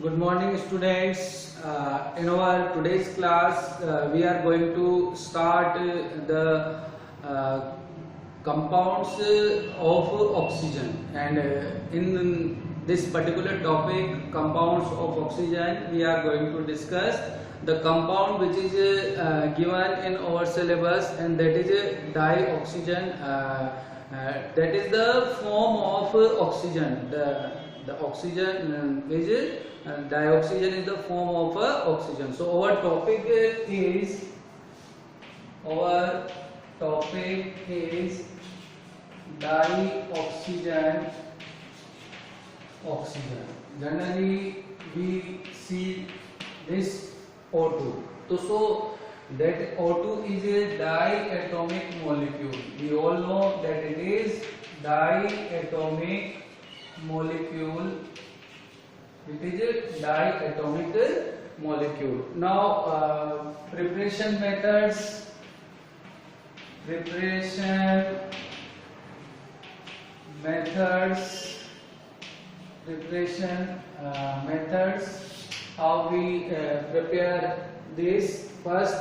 Good morning, students. In our today's class, we are going to start the uh, compounds of oxygen. And in this particular topic, compounds of oxygen, we are going to discuss the compound which is given in our syllabus, and that is dioxygen. That is the form of oxygen. The oxygen is dioxygen is the form of oxygen. So our topic is dioxygen oxygen. Generally we see this O2. So that O2 is a diatomic molecule. We all know that it is diatomic molecule. It is a diatomic molecule. Now preparation methods how we prepare this. First,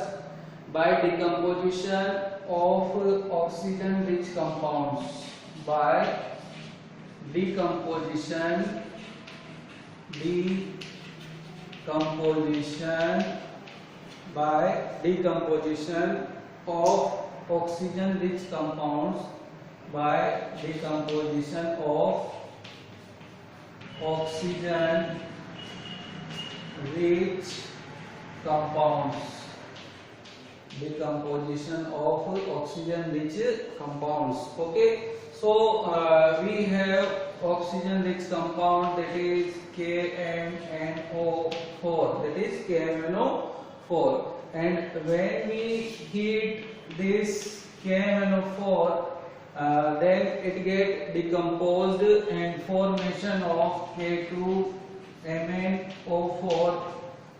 by decomposition of oxygen rich compounds. By decomposition of oxygen rich compounds. By decomposition of oxygen rich compounds. Okay, so we have oxygen rich compound, that is KMNO4. And when we heat this KMNO4, then it get decomposed and formation of K2MnO4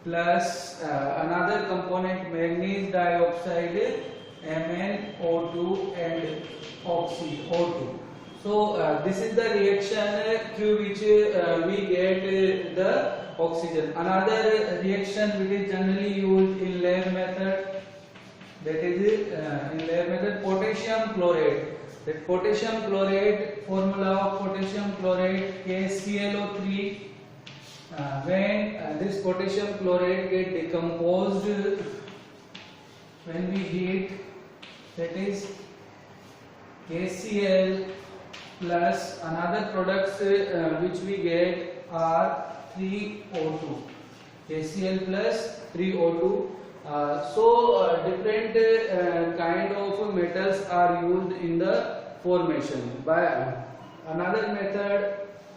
plus another component, manganese dioxide, MnO2 and O2. So this is the reaction through which we get the oxygen. Another reaction which is generally used in lab method, that is in lab method, potassium chloride. The potassium chloride, formula of potassium chloride KClO3. When this potassium chloride get decomposed when we heat, that is KCl plus another products which we get are 3O2. KCl plus 3O2. Different kind of metals are used in the formation. By another method,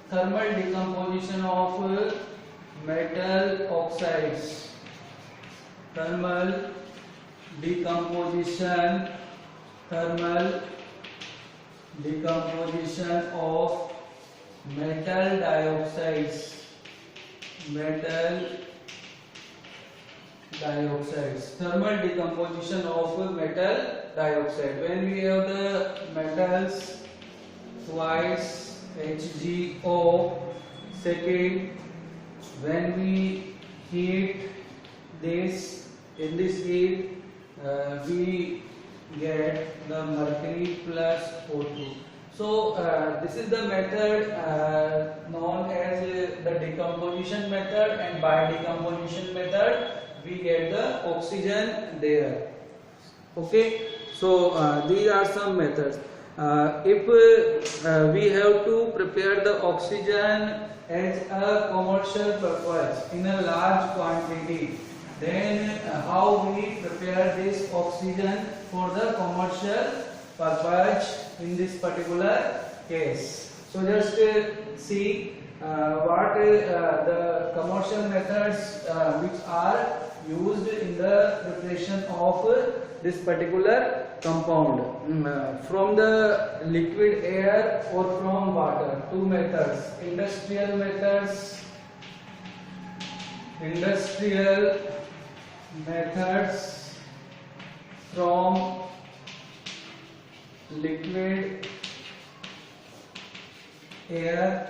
thermal decomposition of metal oxides. Thermal decomposition of metal dioxides. Thermal decomposition of metal dioxide. When we have the metals twice HgO, second, when we heat this, in this heat we get the mercury plus O2. So this is the method known as the decomposition method, and by decomposition method we get the oxygen there. Okay, so these are some methods. If we have to prepare the oxygen as a commercial purpose in a large quantity, then how we prepare this oxygen for the commercial purpose in this particular case. So just see what the commercial methods which are used in the preparation of this particular compound from the liquid air or from water. Two methods: industrial methods from liquid air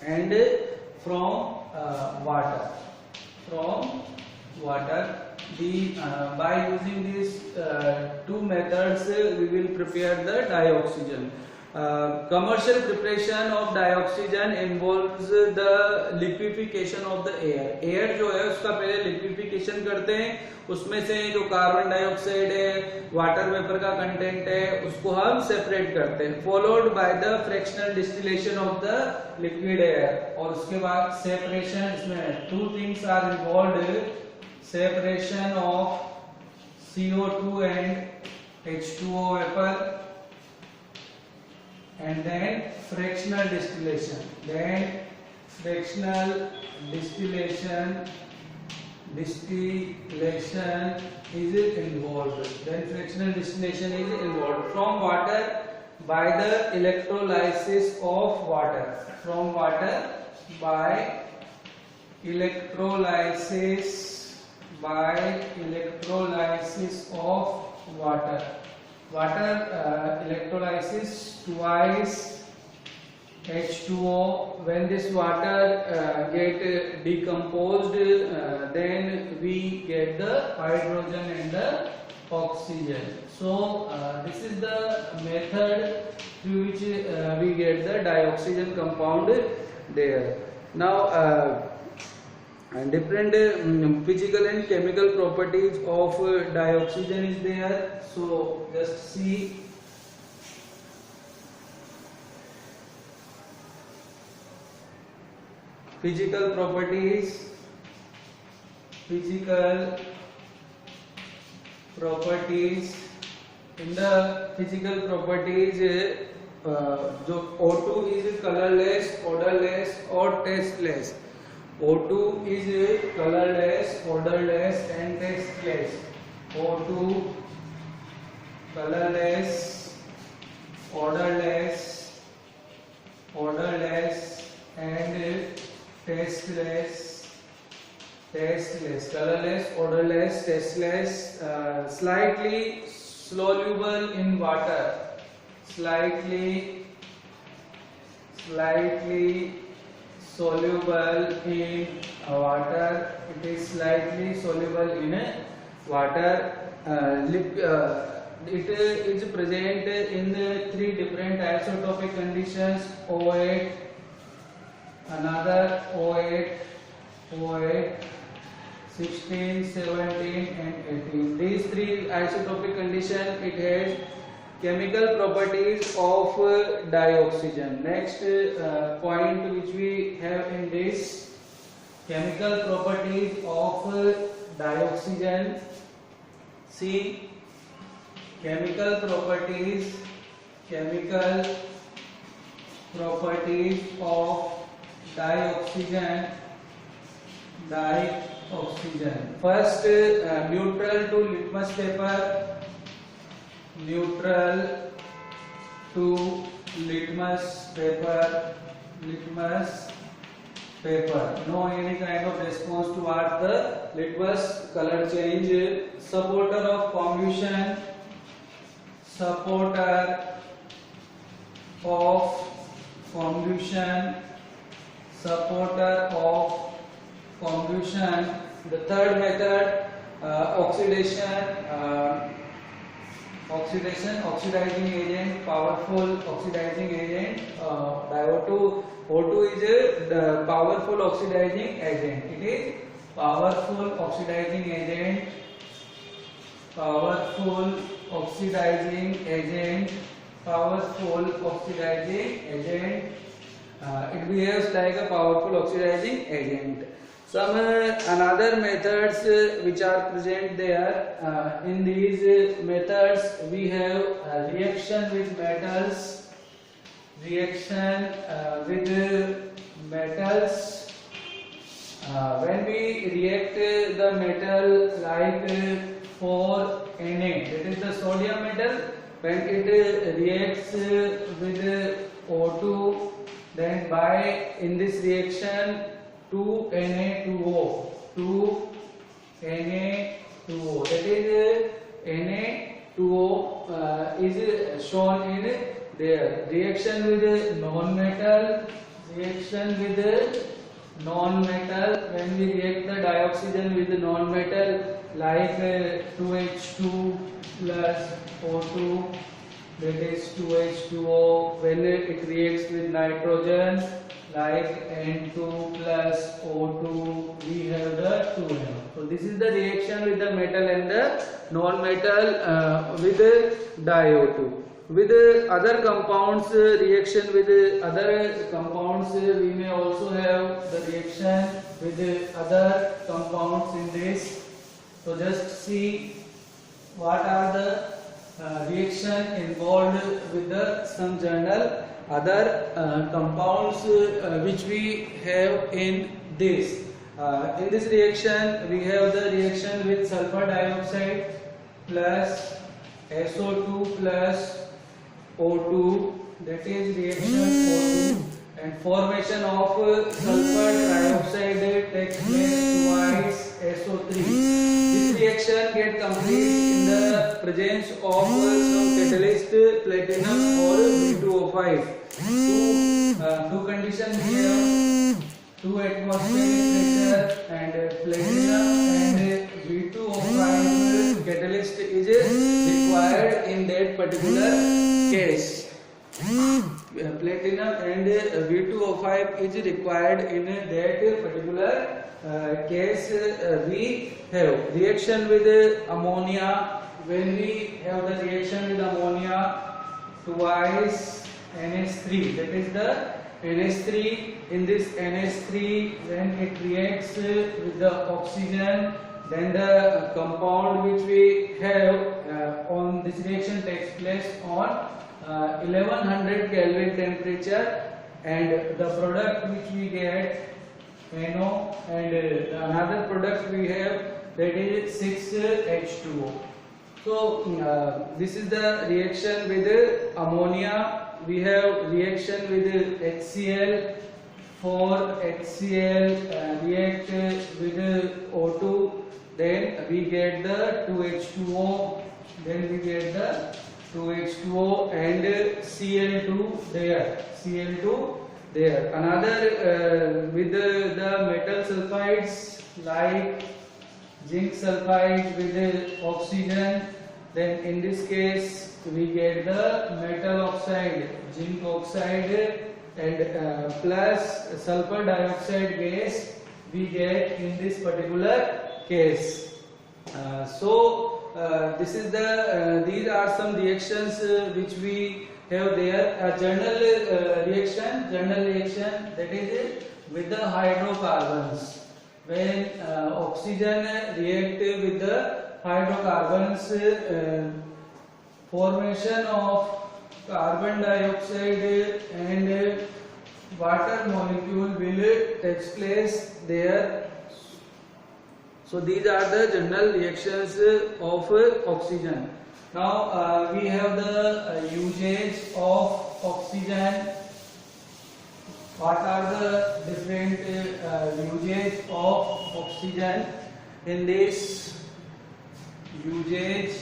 and from water. From water. By using these two methods, we will prepare the dioxygen. Commercial preparation of dioxygen involves the liquefaction of the air. Air जो है उसका पहले liquefaction करते हैं, उसमें से जो carbon dioxide है, वाटर वेपर का कंटेंट है, उसको हम सेपरेट करते हैं. Followed by the fractional distillation of the liquid air. और उसके बाद सेपरेशन, इसमें two things are involved. Separation of CO2 and H2O vapor, and then fractional distillation. Then fractional distillation is involved. Then fractional distillation is involved from water by the electrolysis of water. From water by electrolysis of water. Electrolysis twice H2O. When this water get decomposed, then we get the hydrogen and the oxygen. So this is the method through which we get the dioxygen compound there. Now different physical and chemical properties of dioxygen is there. So just see. Physical properties. In the physical properties, जो O2 is colorless, odorless or tasteless. O2 is colorless, odorless and tasteless. O2 colorless, odorless and tasteless. Colorless, odorless, tasteless. Slightly soluble in water. Slightly soluble in water. It is slightly soluble in water. It is present in three different isotopic conditions: O8, another O8, 16, 17 and 18. These three isotopic conditions, it has chemical properties of dioxygen. Next point which we have in this, chemical properties of dioxygen. See, chemical properties of dioxygen. First, neutral to litmus paper. Neutral to litmus paper. No any kind of response towards the litmus color change. Supporter of combustion. The third method, oxidizing agent, powerful oxidizing agent. O2 is the powerful oxidizing agent. It is powerful oxidizing agent. It behaves like a powerful oxidizing agent. Some another methods which are present there. In these methods we have reaction with metals. When we react the metal like 4Na, that is the sodium metal, when it reacts with O2, then by in this reaction 2Na2O, that is Na2O is shown in there. Reaction with non-metal, reaction with non-metal. When we react the dioxygen with the non-metal like 2H2 plus O2, that is 2H2O. When it reacts with nitrogen like N2 plus O2, we have the 2NO. So this is the reaction with the metal and the non-metal with the DiO2. With other compounds, reaction with other compounds, we may also have the reaction with other compounds in this. So just see what are the reaction involved with some general other compounds which we have in this. In this reaction, we have the reaction with sulfur dioxide plus SO2 plus O2, that is reaction O2, and formation of sulfur dioxide takes place twice SO3. This reaction get complete in the presence of some catalyst platinum or B2O5. Two conditions here: 2 atmospheric pressure and platinum and B2O5 catalyst is required in that particular case. Platinum and B2O5 is required in that particular case. We have reaction with ammonia. When we have the reaction with ammonia, twice NH3, that is the NH3. In this NH3, when it reacts with the oxygen, then the compound which we have on this reaction takes place on 1100 Kelvin temperature, and the product which we get NO, and another product we have, that is 6H2O. So this is the reaction with ammonia. We have reaction with HCl. For HCl react with O2, then we get the 2H2O, then we get the 2H2O and Cl2 there, Cl2 there. Another with the metal sulfides like zinc sulfide with oxygen, then in this case we get the metal oxide, zinc oxide, and plus sulfur dioxide gas we get in this particular case. This is the these are some reactions which we have there. A general reaction, that is with the hydrocarbons. When oxygen react with the hydrocarbons, formation of carbon dioxide and water molecule will take place there. So these are the general reactions of oxygen. Now we have the usage of oxygen. What are the different usage of oxygen? In this, usage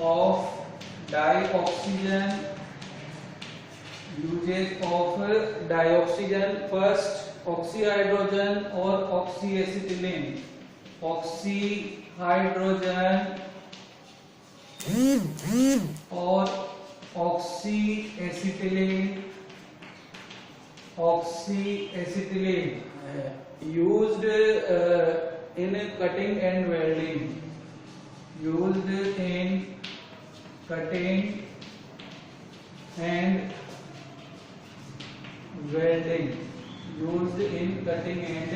of dioxygen, usage of dioxygen. First, oxyhydrogen or oxyacetylene. Oxyhydrogen or oxyacetylene. Oxyacetylene used in cutting and welding. Used in cutting and welding. Used in cutting and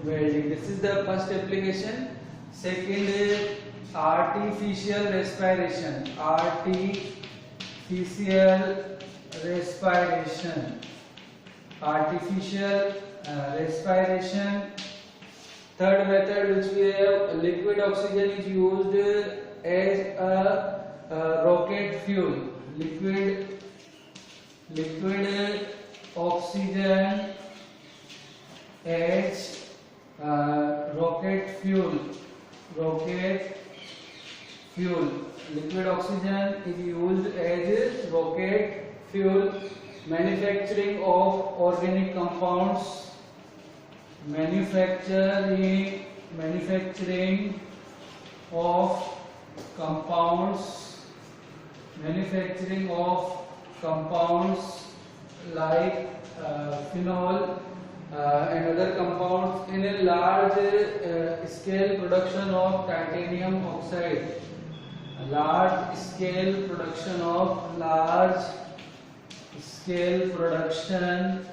welding. This is the first application. Second is artificial respiration. Artificial respiration. Artificial respiration. Third method which we have, liquid oxygen is used as a rocket fuel. Liquid oxygen as rocket fuel. Rocket fuel. Liquid oxygen is used as rocket fuel. manufacturing of organic compounds, manufacturing of compounds like phenol and other compounds in a large scale production of titanium oxide. Large scale production